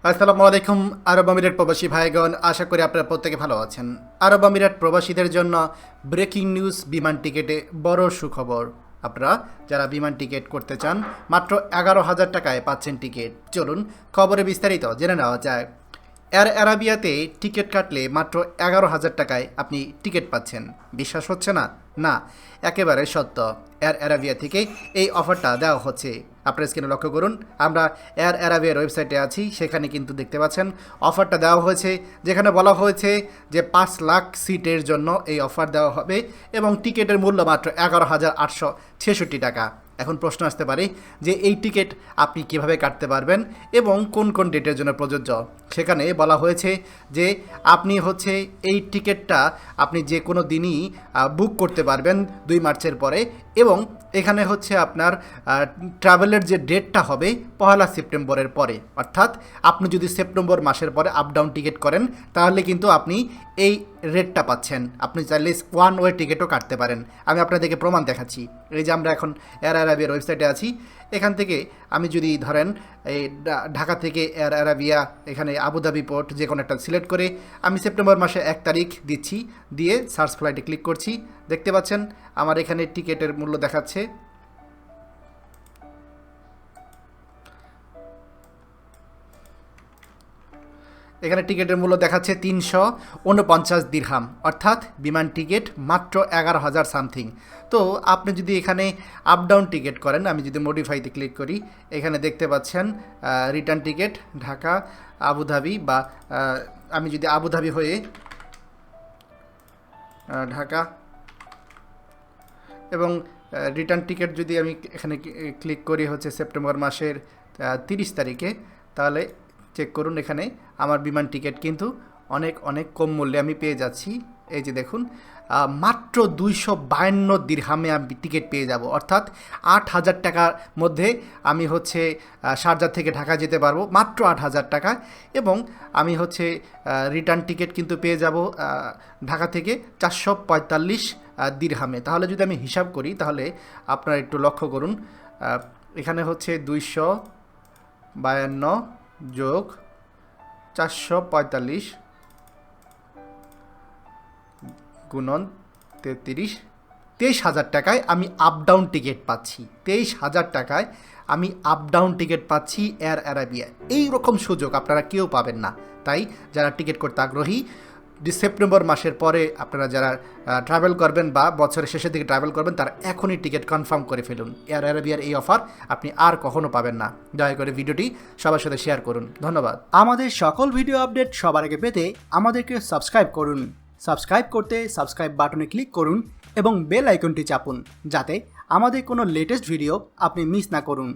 আসসালামু আলাইকুম আরব আমিরাত প্রবাসী ভাইগণ, আশা করি আপনারা প্রত্যেকে ভালো আছেন। আরব আমিরাত প্রবাসীদের জন্য ব্রেকিং নিউজ, বিমান টিকেটে বড় সুখবর। আপনারা যারা বিমান টিকিট করতে চান মাত্র 11,000 টাকায় পাচ্ছেন টিকিট। চলুন খবরে বিস্তারিত জেনে নেওয়া যায়। এয়ার অ্যারাবিয়াতে টিকিট কাটলে মাত্র 11,000 টাকায় আপনি টিকিট পাচ্ছেন। বিশ্বাস হচ্ছে না? না, একেবারে সত্য। এয়ার অ্যারাবিয়া থেকে এই অফারটা দেওয়া হচ্ছে। আপনার স্ক্রিনে লক্ষ্য করুন, আমরা এয়ার অ্যারাবিয়ার ওয়েবসাইটে আছি, সেখানে কিন্তু দেখতে পাচ্ছেন অফারটা দেওয়া হয়েছে, যেখানে বলা হয়েছে যে 5 লাখ সিটের জন্য এই অফার দেওয়া হবে এবং টিকিটের মূল্য মাত্র 11,866 টাকা। এখন প্রশ্ন আসতে পারে যে এই টিকিট আপনি কিভাবে কাটতে পারবেন এবং কোন কোন ডেটের জন্য প্রযোজ্য। সেখানে বলা হয়েছে যে আপনি এই টিকিটটা আপনি যে কোনো দিনই বুক করতে পারবেন 2 মার্চের পরে, এবং এখানে আপনার ট্রাভেলের যে ডেটটা হবে 1 সেপ্টেম্বরের পরে। অর্থাৎ আপনি যদি সেপ্টেম্বর মাসের পরে আপ ডাউন টিকিট করেন তাহলে কিন্তু আপনি এই রেটটা পাচ্ছেন। আপনি চাইলে ওয়ান ওয়ে টিকিটও কাটতে পারেন। আমি আপনাদেরকে প্রমাণ দেখাচ্ছি। এই যে আমরা এখন এয়ার অ্যারাবিয়ার ওয়েবসাইটে আছি, এখান থেকে আমি যদি ধরেন এই ঢাকা থেকে এয়ার অ্যারাবিয়া এখানে আবুধাবি পোর্ট যে কোনো একটা সিলেক্ট করে আমি সেপ্টেম্বর মাসে 1 তারিখ দিচ্ছি, দিয়ে সার্চ ফ্লাইটে ক্লিক করছি। দেখতে পাচ্ছেন আমার এখানে টিকিটের মূল্য দেখাচ্ছে। এখানে টিকিটের মূল্য দেখাচ্ছে 349 দিরহাম, অর্থাৎ বিমান টিকিট মাত্র 11,000 সামথিং। তো আপনি যদি এখানে আপ ডাউন টিকিট করেন, আমি যদি মডিফাইতে ক্লিক করি, এখানে দেখতে পাচ্ছেন রিটার্ন টিকিট ঢাকা আবুধাবি, বা আমি যদি আবুধাবি হয়ে ঢাকা এবং রিটার্ন টিকিট যদি আমি এখানে ক্লিক করি সেপ্টেম্বর মাসের 30 তারিখে, তাহলে চেক করুন এখানে আমার বিমান টিকিট কিন্তু অনেক অনেক কম মূল্যে আমি পেয়ে যাচ্ছি। এই যে দেখুন, মাত্র 252 দিরহামে আমি টিকিট পেয়ে যাব, অর্থাৎ 8,000 টাকার মধ্যে আমি শারজা থেকে ঢাকা যেতে পারবো মাত্র 8,000 টাকা। এবং আমি রিটার্ন টিকিট কিন্তু পেয়ে যাব ঢাকা থেকে 445 দিরহামে। তাহলে যদি আমি হিসাব করি তাহলে আপনারা একটু লক্ষ্য করুন, এখানে 252 যোগ 445 গুণন 33, 23,000 টাকায় আমি আপ ডাউন টিকিট পাচ্ছি। 23,000 টাকায় আমি আপ ডাউন টিকিট পাচ্ছি এয়ার অ্যারাবিয়া। এই রকম সুযোগ আপনারা কেউ পাবেন না। তাই যারা টিকিট করতে আগ্রহী, সেপ্টেম্বর মাসের পরে আপনারা যারা ট্রাভেল করবেন বা বছরের শেষের দিকে ট্রাভেল করবেন, তারা এখনই টিকিট কনফার্ম করে ফেলুন। এয়ার অ্যারাবিয়ার এই অফার আপনি আর কখনো পাবেন না। দয়া করে ভিডিওটি সবার সাথে শেয়ার করুন। ধন্যবাদ। আমাদের সকল ভিডিও আপডেট সবার আগে পেতে আমাদেরকে সাবস্ক্রাইব করুন। সাবস্ক্রাইব করতে সাবস্ক্রাইব বাটনে ক্লিক করুন এবং বেল আইকনটি চাপুন, যাতে আমাদের কোনো লেটেস্ট ভিডিও আপনি মিস না করুন।